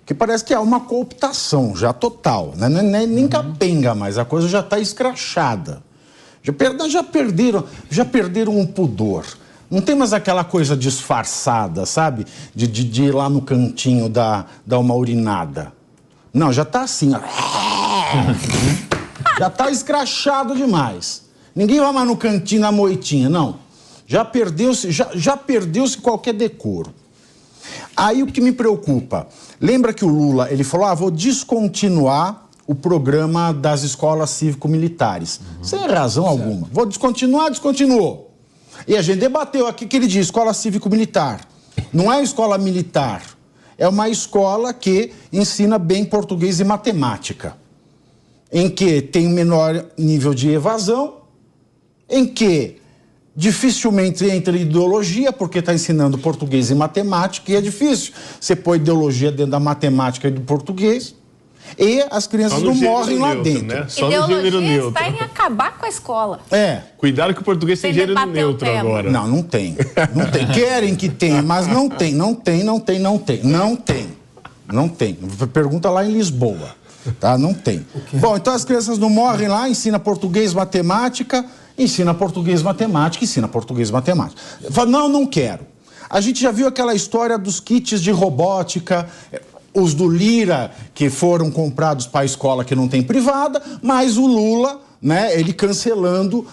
que parece que há uma cooptação já total, né? Não é nem capenga mais, a coisa já está escrachada. Já perderam o pudor. Não tem mais aquela coisa disfarçada, sabe? De ir lá no cantinho dar uma urinada. Não, já está assim, ó. Já está escrachado demais. Ninguém vai mais no cantinho, na moitinha, não. Já perdeu-se qualquer decoro. Aí o que me preocupa, lembra que o Lula, ele falou, vou descontinuar o programa das escolas cívico-militares. Sem razão alguma. Vou descontinuar, descontinuou. E a gente debateu aqui que ele diz escola cívico-militar. Não é escola militar, é uma escola que ensina bem português e matemática. Em que tem menor nível de evasão, em que dificilmente entra ideologia, porque está ensinando português e matemática, e é difícil você pôr ideologia dentro da matemática e do português, e as crianças não morrem lá dentro. Né? Só no gênero neutro. Está em acabar com a escola. Cuidado que o português tem gênero neutro agora. Não tem. Não tem. Querem que tenha, mas não tem. Não tem. Pergunta lá em Lisboa. Tá? Não tem. Bom, então as crianças não morrem lá, ensina português, matemática, ensina português, matemática. Fala, não quero. A gente já viu aquela história dos kits de robótica, os do Lira, que foram comprados para a escola que não tem privada, mas o Lula, né, ele cancelando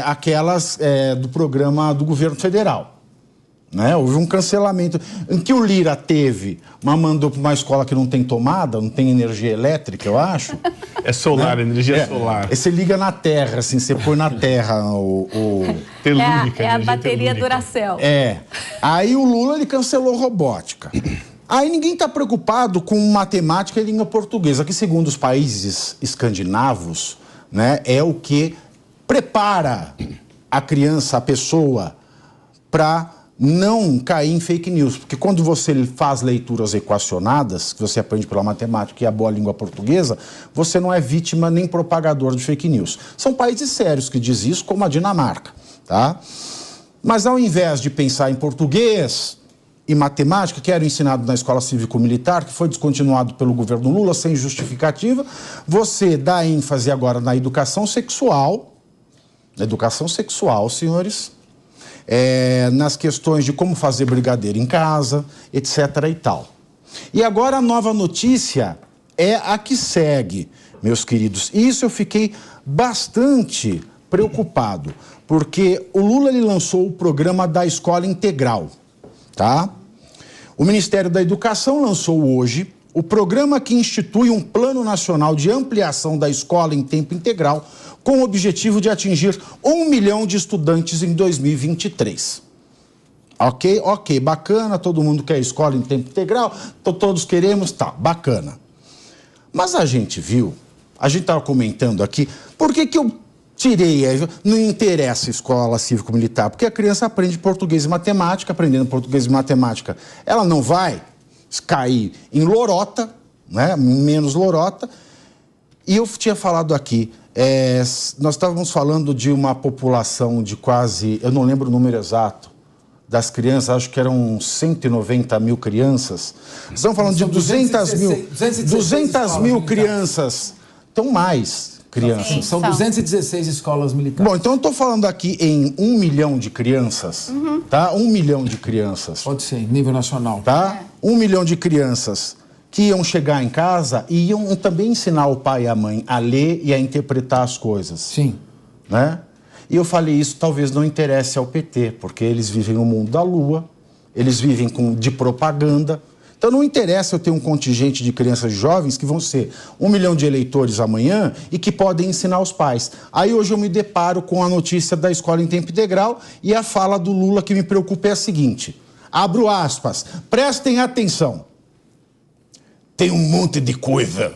aquelas do programa do governo federal. Né? Houve um cancelamento em que o Lira mandou para uma escola que não tem tomada, não tem energia elétrica, eu acho. É solar, né? Energia solar. Você liga na terra, assim, você põe na terra telúrica, a bateria Duracell. Aí o Lula, ele cancelou robótica. Aí ninguém está preocupado com matemática e língua portuguesa, que segundo os países escandinavos, né, é o que prepara a criança, a pessoa, para não cair em fake news. Porque quando você faz leituras equacionadas, que você aprende pela matemática e a boa língua portuguesa, você não é vítima nem propagador de fake news. São países sérios que dizem isso, como a Dinamarca, tá? Mas ao invés de pensar em português e matemática, que era ensinado na escola cívico-militar, que foi descontinuado pelo governo Lula sem justificativa, você dá ênfase agora na educação sexual, senhores, nas questões de como fazer brigadeiro em casa, etc. e tal. E agora a nova notícia é a que segue, meus queridos. E isso eu fiquei bastante preocupado, porque o Lula, ele lançou o programa da Escola Integral, tá? O Ministério da Educação lançou hoje o programa que institui um Plano Nacional de Ampliação da Escola em Tempo Integral, com o objetivo de atingir 1 milhão de estudantes em 2023. Ok, bacana, todo mundo quer escola em tempo integral, todos queremos, tá, bacana. Mas a gente estava comentando aqui, por que eu tirei, não interessa a escola cívico-militar, porque a criança aprende português e matemática, aprendendo português e matemática, ela não vai cair em lorota, né, menos lorota. E eu tinha falado aqui, nós estávamos falando de uma população de quase, eu não lembro o número exato, das crianças, acho que eram 190 mil crianças. Estamos falando de 200 mil crianças, então mais crianças. São 216 escolas militares. Bom, então eu estou falando aqui em 1 milhão de crianças, tá? 1 milhão de crianças. Pode ser, nível nacional. Tá? 1 milhão de crianças que iam chegar em casa e iam também ensinar o pai e a mãe a ler e a interpretar as coisas. Sim. Né? E eu falei, isso talvez não interesse ao PT, porque eles vivem no mundo da lua, eles vivem de propaganda. Então não interessa eu ter um contingente de crianças jovens que vão ser 1 milhão de eleitores amanhã e que podem ensinar os pais. Aí hoje eu me deparo com a notícia da escola em tempo integral e a fala do Lula que me preocupa é a seguinte, abro aspas, prestem atenção. Tem um monte de coisa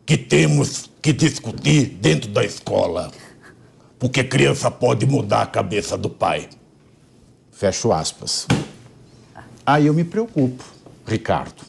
que temos que discutir dentro da escola, porque criança pode mudar a cabeça do pai. Fecho aspas. Aí eu me preocupo, Ricardo.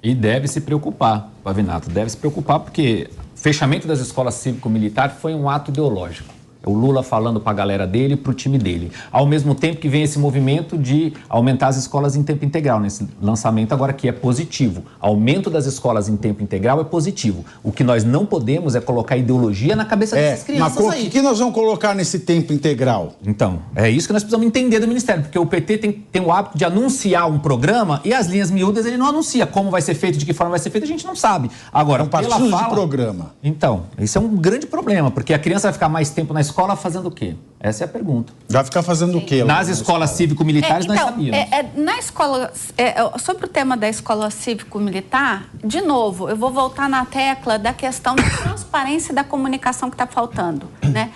E deve se preocupar, Pavinato, deve se preocupar porque o fechamento das escolas cívico-militar foi um ato ideológico. O Lula falando para a galera dele e para o time dele. Ao mesmo tempo que vem esse movimento de aumentar as escolas em tempo integral, nesse lançamento agora que é positivo. Aumento das escolas em tempo integral é positivo. O que nós não podemos é colocar ideologia na cabeça dessas crianças mas o que nós vamos colocar nesse tempo integral? Então, é isso que nós precisamos entender do Ministério, porque o PT tem o hábito de anunciar um programa e as linhas miúdas ele não anuncia como vai ser feito, de que forma vai ser feito, a gente não sabe. Agora, partido de programa. Então, isso é um grande problema, porque a criança vai ficar mais tempo na escola fazendo o quê? Essa é a pergunta. Vai ficar fazendo o quê? Nas escolas cívico-militares nós sabíamos. Na escola, sobre o tema da escola cívico-militar, de novo, eu vou voltar na tecla da questão da transparência e da comunicação que está faltando, né?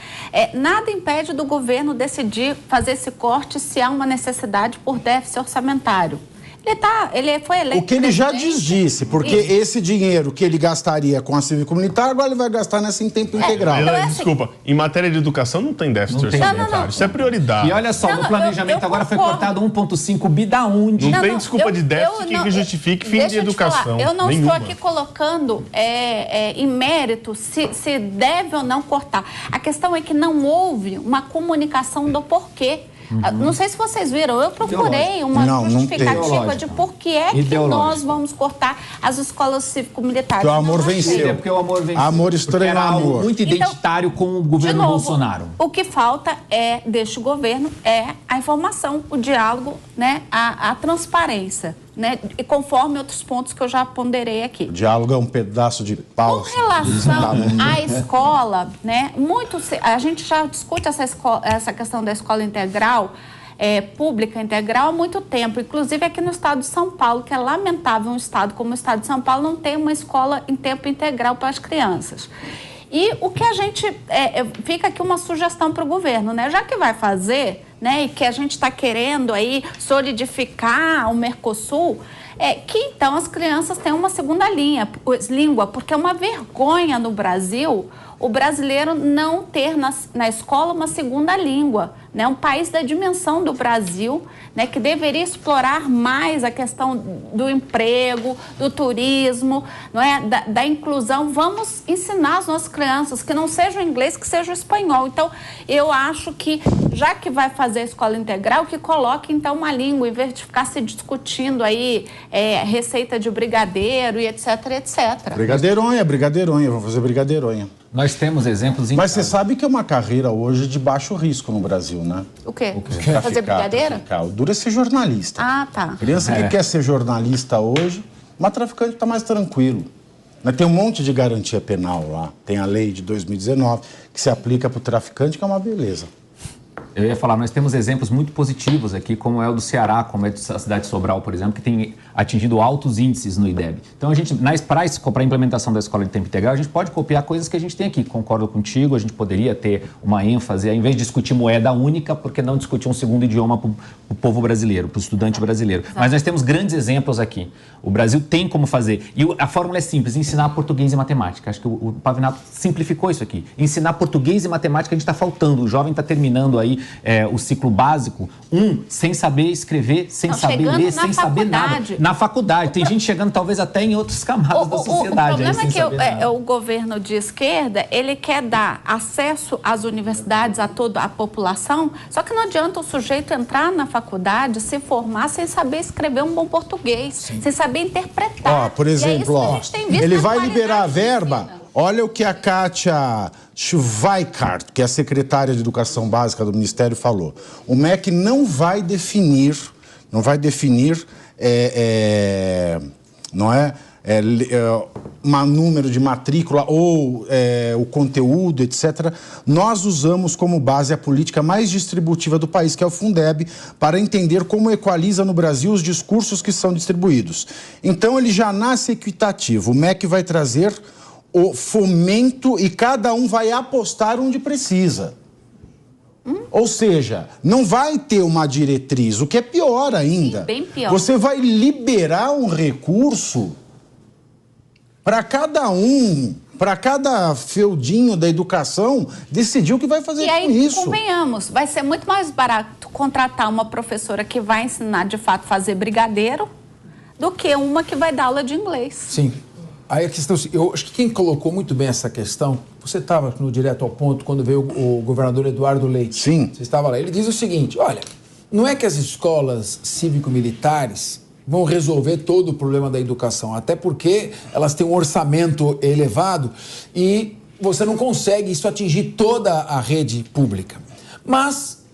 Nada impede do governo decidir fazer esse corte se há uma necessidade por déficit orçamentário. Ele foi eleito. O que ele já disse, porque esse dinheiro que ele gastaria com a cívico-militar, agora ele vai gastar nessa em tempo integral. Então, desculpa, em matéria de educação não tem déficit orçamentário. Isso é prioridade. E olha só, o planejamento agora foi cortado 1,5 bi da onde? Não tem desculpa de déficit que justifique fim de educação. Eu não estou aqui colocando em mérito se deve ou não cortar. A questão é que não houve uma comunicação do porquê. Não sei se vocês viram, eu procurei uma justificativa de por que é que nós vamos cortar as escolas cívico-militares. Porque o amor venceu. Porque o amor venceu. Amor estranho amor. Muito identitário com o governo Bolsonaro. O que falta deste governo é a informação, o diálogo, né, a transparência. Né, e conforme outros pontos que eu já ponderei aqui. O diálogo é um pedaço de pau. Com relação à escola, né, a gente já discute essa questão da escola integral, pública integral há muito tempo, inclusive aqui no estado de São Paulo, que é lamentável um estado como o estado de São Paulo não ter uma escola em tempo integral para as crianças. E o que a gente... fica aqui uma sugestão para o governo, né? Já que vai fazer, né, e que a gente está querendo aí solidificar o Mercosul, que então as crianças tenham uma segunda língua, porque é uma vergonha no Brasil o brasileiro não ter na escola uma segunda língua, né? Um país da dimensão do Brasil, né, que deveria explorar mais a questão do emprego, do turismo, não é? Da inclusão. Vamos ensinar as nossas crianças que não seja o inglês, que seja o espanhol. Então, eu acho que, já que vai fazer a escola integral, que coloque, então, uma língua, em vez de ficar se discutindo aí receita de brigadeiro e etc, etc. Brigadeironha, vou fazer brigadeironha. Nós temos exemplos... Mas você sabe que é uma carreira hoje de baixo risco no Brasil, né? O quê? Fazer brigadeira? O duro é ser jornalista. Ah, tá. Criança que quer ser jornalista hoje, uma traficante está mais tranquilo. Tem um monte de garantia penal lá. Tem a lei de 2019 que se aplica para o traficante, que é uma beleza. Eu ia falar, nós temos exemplos muito positivos aqui, como é o do Ceará, como é a cidade de Sobral, por exemplo, que tem atingido altos índices no IDEB. Então, a gente, para a implementação da escola de tempo integral, a gente pode copiar coisas que a gente tem aqui. Concordo contigo, a gente poderia ter uma ênfase, ao invés de discutir moeda única, por que não discutir um segundo idioma para o povo brasileiro, para o estudante brasileiro? Mas nós temos grandes exemplos aqui. O Brasil tem como fazer. E a fórmula é simples, ensinar português e matemática. Acho que o Pavinato simplificou isso aqui. Ensinar português e matemática a gente está faltando. O jovem está terminando aí o ciclo básico, sem saber escrever, sem saber ler, sem saber nada. Na faculdade. Tem gente chegando talvez até em outras camadas da sociedade. O problema é que o governo de esquerda, ele quer dar acesso às universidades a toda a população, só que não adianta o sujeito entrar na faculdade, se formar sem saber escrever um bom português, sem saber interpretar. Por exemplo, ele vai liberar a verba. Olha o que a Kátia Schweikart, que é a secretária de Educação Básica do Ministério, falou. O MEC não vai definir um número de matrícula ou o conteúdo, etc. Nós usamos como base a política mais distributiva do país, que é o Fundeb, para entender como equaliza no Brasil os discursos que são distribuídos. Então, ele já nasce equitativo. O MEC vai trazer o fomento e cada um vai apostar onde precisa. Ou seja, não vai ter uma diretriz, o que é pior ainda. Sim, bem pior. Você vai liberar um recurso para cada um, para cada feudinho da educação, decidir o que vai fazer com isso. E aí, convenhamos, vai ser muito mais barato contratar uma professora que vai ensinar, de fato, a fazer brigadeiro, do que uma que vai dar aula de inglês. Sim. Aí a questão, eu acho que quem colocou muito bem essa questão, você estava no Direto ao Ponto quando veio o governador Eduardo Leite. Sim. Você estava lá. Ele diz o seguinte, olha, não é que as escolas cívico-militares vão resolver todo o problema da educação, até porque elas têm um orçamento elevado e você não consegue isso atingir toda a rede pública. Mas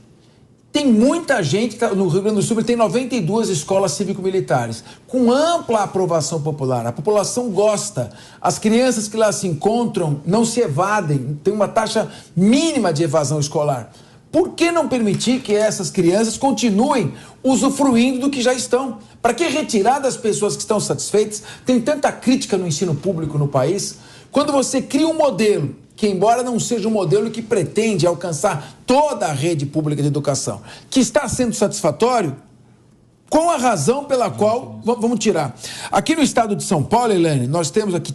tem muita gente, no Rio Grande do Sul tem 92 escolas cívico-militares, com ampla aprovação popular. A população gosta. As crianças que lá se encontram não se evadem, tem uma taxa mínima de evasão escolar. Por que não permitir que essas crianças continuem usufruindo do que já estão? Para que retirar das pessoas que estão satisfeitas? Tem tanta crítica no ensino público no país. Quando você cria um modelo que, embora não seja um modelo que pretende alcançar toda a rede pública de educação, que está sendo satisfatório, qual a razão pela qual vamos tirar? Aqui no estado de São Paulo, Elaine, nós temos aqui,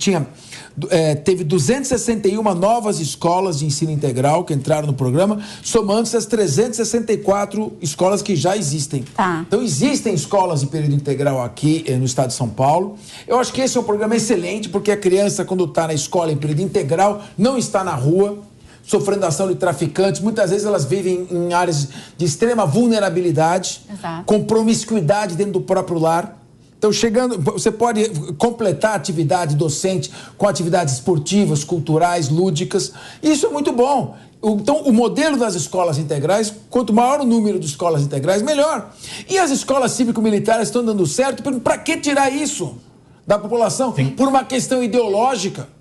teve 261 novas escolas de ensino integral que entraram no programa, somando-se as 364 escolas que já existem. Tá. Então, existem escolas de período integral aqui no estado de São Paulo. Eu acho que esse é um programa excelente, porque a criança, quando está na escola em período integral, não está na rua, sofrendo ação de traficantes. Muitas vezes elas vivem em áreas de extrema vulnerabilidade, Exato. com promiscuidade dentro do próprio lar. Então, você pode completar a atividade docente com atividades esportivas, culturais, lúdicas. Isso é muito bom. Então, o modelo das escolas integrais, quanto maior o número de escolas integrais, melhor. E as escolas cívico-militares estão dando certo, para que tirar isso da população? Sim. Por uma questão ideológica.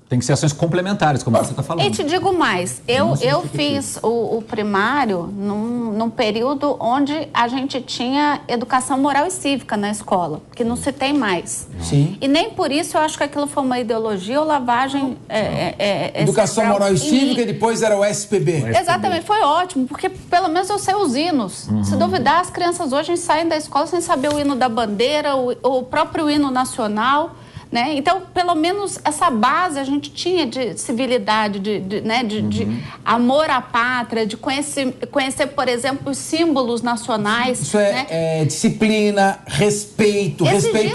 Tem que ser ações complementares, como você está falando. E te digo mais, eu fiz o primário num período onde a gente tinha educação moral e cívica na escola, que não se tem mais. Sim. E nem por isso eu acho que aquilo foi uma ideologia ou lavagem... educação moral e cívica e depois era o SPB. Exatamente, foi ótimo, porque pelo menos eu sei os hinos. Se duvidar, as crianças hoje saem da escola sem saber o hino da bandeira, o próprio hino nacional... Né? Então, pelo menos essa base a gente tinha de civilidade, de amor à pátria, de conhecer, por exemplo, os símbolos nacionais. Isso é disciplina, respeito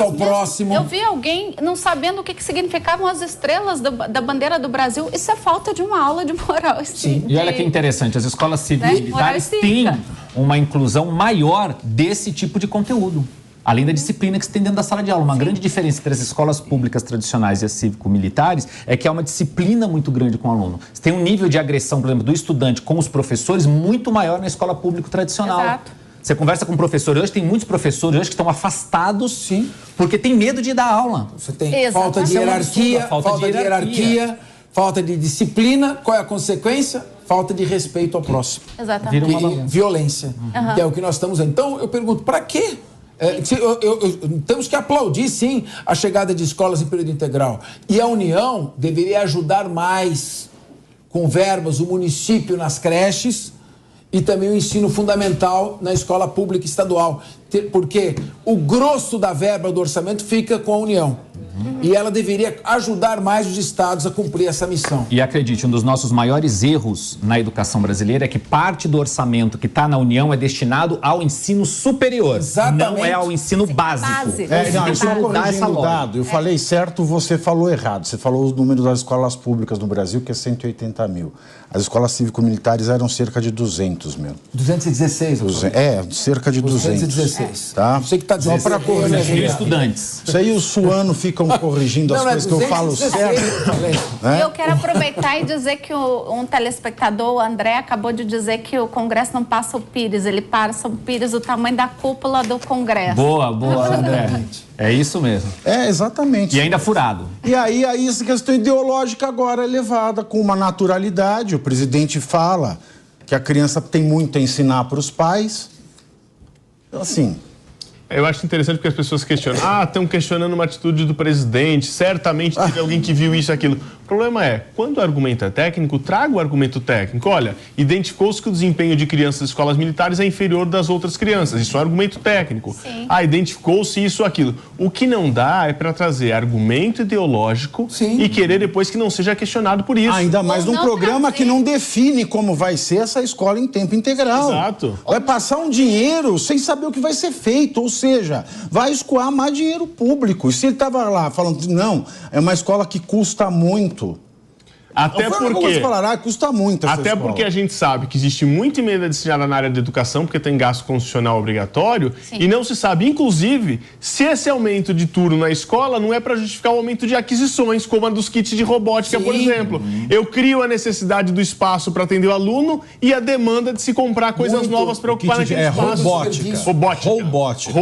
ao próximo. Eu vi alguém não sabendo o que significavam as estrelas da bandeira do Brasil. Isso é falta de uma aula de moral. Sim. E olha que interessante, as escolas cívico-militares têm uma inclusão maior desse tipo de conteúdo. Além da disciplina que se tem dentro da sala de aula. Uma grande diferença entre as escolas públicas tradicionais e as cívico-militares é que há uma disciplina muito grande com o aluno. Você tem um nível de agressão, por exemplo, do estudante com os professores muito maior na escola pública tradicional. Exato. Você conversa com um professor hoje, tem muitos professores hoje que estão afastados, sim, porque tem medo de dar aula. Você tem falta de hierarquia, falta de disciplina. Qual é a consequência? Falta de respeito ao próximo. Exatamente. E violência, que é o que nós estamos... Então, eu pergunto, para quê? Temos que aplaudir, sim, a chegada de escolas em período integral. E a União deveria ajudar mais com verbas o município nas creches e também o ensino fundamental na escola pública estadual. Porque o grosso da verba do orçamento fica com a União. E ela deveria ajudar mais os estados a cumprir essa missão. E acredite, um dos nossos maiores erros na educação brasileira é que parte do orçamento que está na União é destinado ao ensino superior. Exatamente. Não é ao ensino básico. Isso é corrigindo o dado. Eu falei certo, você falou errado. Você falou o número das escolas públicas no Brasil, que é 180 mil. As escolas cívico-militares eram cerca de 200 mil. 216. Cerca de 216. Tá? Você que está dizendo para corrigir. Estudantes. Isso aí os suanos ficam corrigindo as coisas que eu falo certo. E eu quero aproveitar e dizer que um telespectador, o André, acabou de dizer que o Congresso não passa o Pires, ele passa o Pires do tamanho da cúpula do Congresso. Boa, André. É isso mesmo. É, exatamente. E ainda furado. E aí essa questão ideológica agora é levada com uma naturalidade. O presidente fala que a criança tem muito a ensinar para os pais. Assim... Eu acho interessante porque as pessoas questionam. Estão questionando uma atitude do presidente. Certamente teve alguém que viu isso e aquilo. O problema é, quando o argumento é técnico, traga o argumento técnico. Olha, identificou-se que o desempenho de crianças das escolas militares é inferior das outras crianças. Isso é um argumento técnico. Sim. Identificou-se isso ou aquilo. O que não dá é para trazer argumento ideológico e querer depois que não seja questionado por isso. Ainda mais num programa que não define como vai ser essa escola em tempo integral. Exato. Vai passar um dinheiro sem saber o que vai ser feito. Ou seja, vai escoar mais dinheiro público. E se ele estava lá falando, não, é uma escola que custa muito... Até porque... custa muito essa Até escola. porque a gente sabe que existe muita emenda destinada na área da educação, porque tem gasto constitucional obrigatório, Sim. e não se sabe, inclusive, se esse aumento de turno na escola não é para justificar o aumento de aquisições, como a dos kits de robótica, por exemplo. Eu crio a necessidade do espaço para atender o aluno e a demanda de se comprar coisas novas para ocupar naquele espaço. Robótica.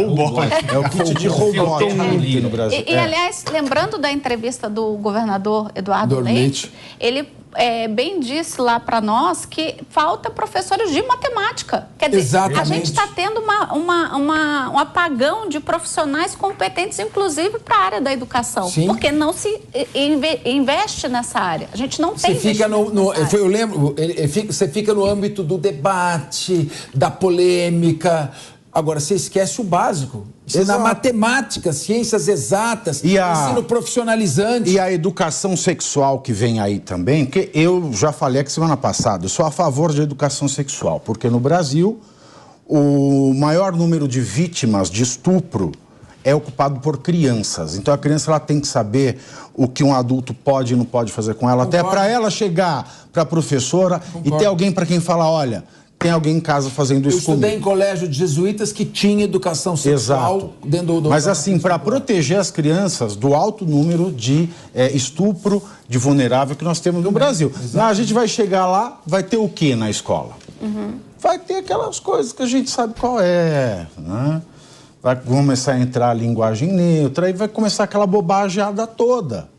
É o kit de robótica no Brasil. E, aliás, lembrando da entrevista do governador Eduardo Leite, ele bem disse lá para nós que falta professores de matemática. Quer dizer, Exatamente. a gente está tendo um apagão de profissionais competentes, inclusive para a área da educação. Sim. Porque não se investe nessa área. A gente não tem Eu lembro, você fica no âmbito do debate, da polêmica. Agora, você esquece o básico. Ensinar matemática, ciências exatas, ensino profissionalizante. E a educação sexual que vem aí também, que eu já falei aqui semana passada, eu sou a favor de educação sexual, porque no Brasil o maior número de vítimas de estupro é ocupado por crianças. Então a criança ela tem que saber o que um adulto pode e não pode fazer com ela, até para ela chegar para a professora e ter alguém para quem falar, olha... Tem alguém em casa fazendo isso comigo. Eu estudei em colégio de jesuítas que tinha educação sexual dentro do... Mas assim, para proteger as crianças do alto número de estupro de vulnerável que nós temos no Brasil. A gente vai chegar lá, vai ter o que na escola? Vai ter aquelas coisas que a gente sabe qual é, né? Vai começar a entrar a linguagem neutra e vai começar aquela bobajada toda.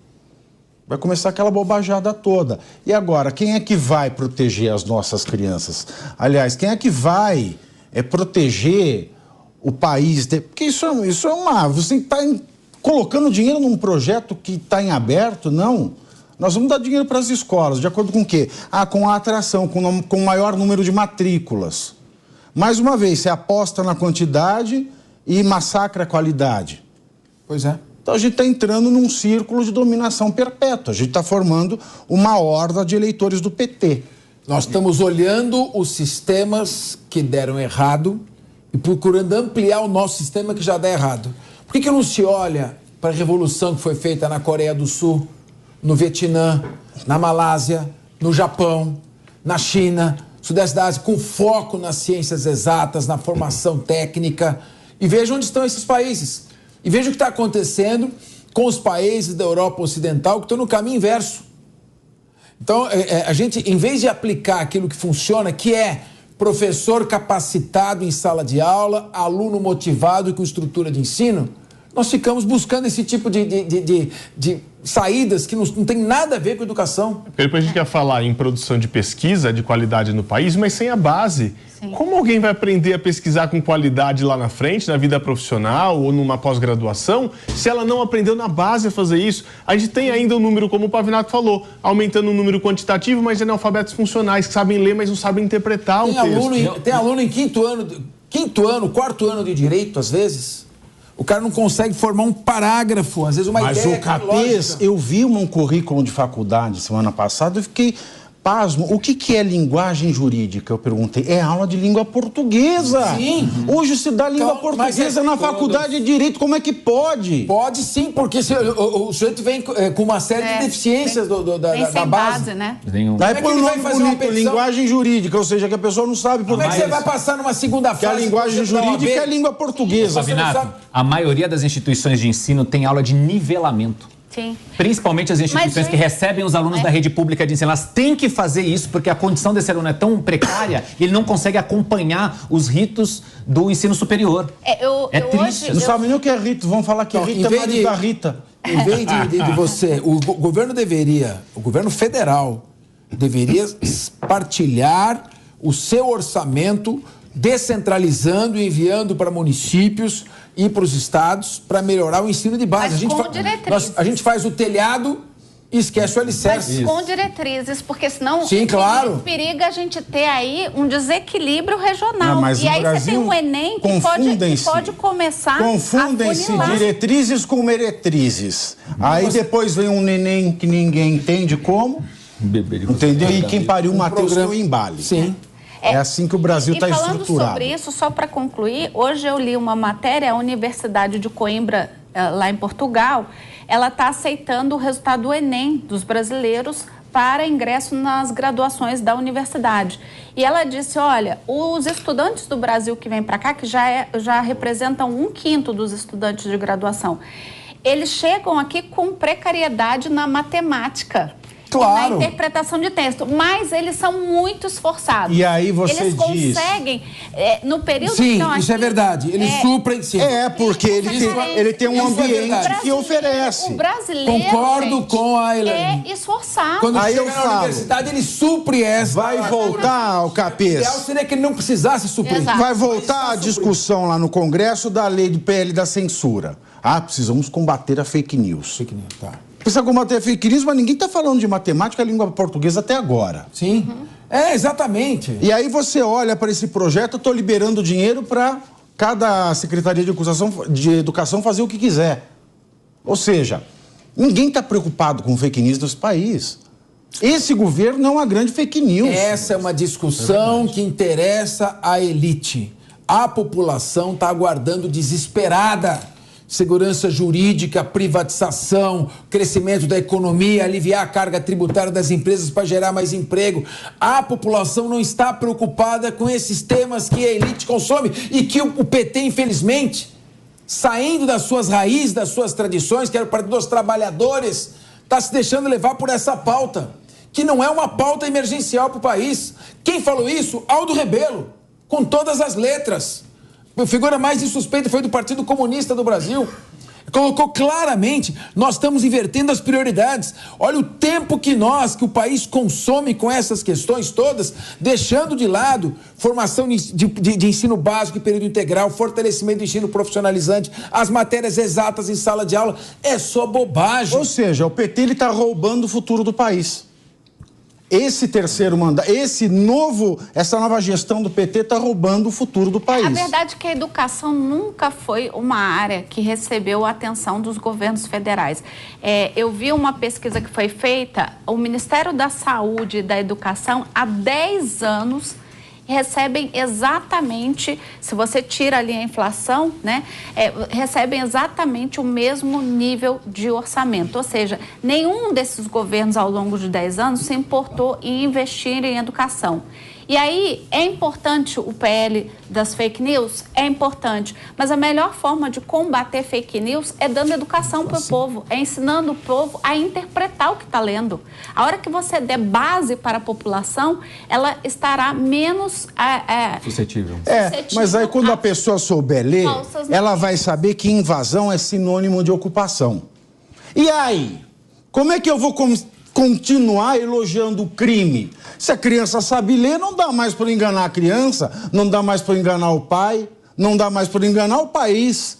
Vai começar aquela bobajada toda. E agora, quem é que vai proteger as nossas crianças? Aliás, quem é que vai proteger o país? Porque isso é uma... Você está colocando dinheiro num projeto que está em aberto? Não. Nós vamos dar dinheiro para as escolas. De acordo com o quê? Com a atração, com o maior número de matrículas. Mais uma vez, você aposta na quantidade e massacra a qualidade. Pois é. Então a gente está entrando num círculo de dominação perpétua. A gente está formando uma horda de eleitores do PT. Nós estamos olhando os sistemas que deram errado e procurando ampliar o nosso sistema que já dá errado. Por que não se olha para a revolução que foi feita na Coreia do Sul, no Vietnã, na Malásia, no Japão, na China, Sudeste da Ásia, com foco nas ciências exatas, na formação técnica, e veja onde estão esses países. E veja o que está acontecendo com os países da Europa Ocidental que estão no caminho inverso. Então, a gente, em vez de aplicar aquilo que funciona, que é professor capacitado em sala de aula, aluno motivado e com estrutura de ensino, nós ficamos buscando esse tipo de saídas que não tem nada a ver com educação. Depois a gente quer falar em produção de pesquisa de qualidade no país, mas sem a base. Sim. Como alguém vai aprender a pesquisar com qualidade lá na frente, na vida profissional ou numa pós-graduação, se ela não aprendeu na base a fazer isso? A gente tem ainda um número, como o Pavinato falou, aumentando o número quantitativo, mas de analfabetos funcionais, que sabem ler, mas não sabem interpretar o texto. Tem aluno em quarto ano de direito, às vezes... O cara não consegue formar um parágrafo, às vezes uma ideia. Mas o Capês, eu vi um currículo de faculdade semana passada e fiquei pasmo. O que é linguagem jurídica? Eu perguntei. É aula de língua portuguesa. Sim. Hoje se dá língua portuguesa na faculdade de Direito. Como é que pode? Pode sim, porque o sujeito vem com uma série de deficiências da base. Né? Aí põe o nome bonito, linguagem jurídica, ou seja, que a pessoa não sabe português. Como é que você vai passar numa segunda fase? Que a linguagem jurídica é a língua portuguesa. Pavinato, a maioria das instituições de ensino tem aula de nivelamento. Sim. Principalmente as instituições que recebem os alunos da rede pública de ensino. Elas têm que fazer isso porque a condição desse aluno é tão precária ele não consegue acompanhar os ritos do ensino superior. É triste. Não sabe nem o que é rito. Vão falar que Rita é marido da Rita. Em vez de você... O governo federal deveria partilhar o seu orçamento descentralizando e enviando para municípios e para os estados para melhorar o ensino de base. A gente faz o telhado e esquece o alicerce. Mas com diretrizes, porque senão sim, claro. periga a gente ter aí um desequilíbrio regional. Mas e aí Brasil, você tem um Enem que pode começar confundem-se diretrizes com meretrizes. Aí depois vem um neném que ninguém entende como. Entendeu? E quem pariu o Matheus foi o embale. Sim. É assim que o Brasil está estruturado. E falando sobre isso, só para concluir, hoje eu li uma matéria, a Universidade de Coimbra, lá em Portugal, ela está aceitando o resultado do Enem dos brasileiros para ingresso nas graduações da universidade. E ela disse, olha, os estudantes do Brasil que vêm para cá, que já representam 1/5 dos estudantes de graduação, eles chegam aqui com precariedade na matemática. Claro. Na interpretação de texto, mas eles são muito esforçados. E aí você eles diz... conseguem, no período Sim, que estão isso é aqui, verdade. Eles suprem, sim. Porque ele tem um ambiente que oferece. O brasileiro, Concordo com a Helene. é esforçado. Quando Aí chega eu na falo, universidade, ele supre essa. Vai voltar, o O ideal Capês, seria que ele não precisasse suprir. Exato. vai voltar a discussão lá no Congresso da lei do PL da censura. Precisamos combater a fake news. Tá. Precisa combater a fake news, mas ninguém está falando de matemática e língua portuguesa até agora. Sim. Exatamente. E aí você olha para esse projeto, eu estou liberando dinheiro para cada Secretaria de Educação fazer o que quiser. Ou seja, ninguém está preocupado com fake news nesse país. Esse governo é uma grande fake news. Essa é uma discussão que interessa à elite. A população está aguardando desesperada. Segurança jurídica, privatização, crescimento da economia, aliviar a carga tributária das empresas para gerar mais emprego. A população não está preocupada com esses temas que a elite consome e que o PT, infelizmente, saindo das suas raízes, das suas tradições, que era o Partido dos Trabalhadores, está se deixando levar por essa pauta, que não é uma pauta emergencial para o país. Quem falou isso? Aldo Rebelo, com todas as letras. A figura mais insuspeita foi do Partido Comunista do Brasil. Colocou claramente, nós estamos invertendo as prioridades. Olha o tempo que o país consome com essas questões todas, deixando de lado formação de ensino básico e período integral, fortalecimento do ensino profissionalizante, as matérias exatas em sala de aula. É só bobagem. Ou seja, o PT está roubando o futuro do país. Esse terceiro mandato, essa nova gestão do PT está roubando o futuro do país. A verdade é que a educação nunca foi uma área que recebeu a atenção dos governos federais. Eu vi uma pesquisa que foi feita, o Ministério da Saúde e da Educação, há 10 anos, recebem exatamente, se você tira ali a inflação, né, recebem exatamente o mesmo nível de orçamento. Ou seja, nenhum desses governos ao longo de 10 anos se importou em investir em educação. E aí, é importante o PL das fake news? É importante. Mas a melhor forma de combater fake news é dando educação para o povo, é ensinando o povo a interpretar o que está lendo. A hora que você der base para a população, ela estará menos suscetível. Mas aí quando a pessoa souber ler, ela vai saber que invasão é sinônimo de ocupação. E aí? Como é que eu vou continuar elogiando o crime? Se a criança sabe ler, não dá mais para enganar a criança, não dá mais para enganar o pai, não dá mais para enganar o país.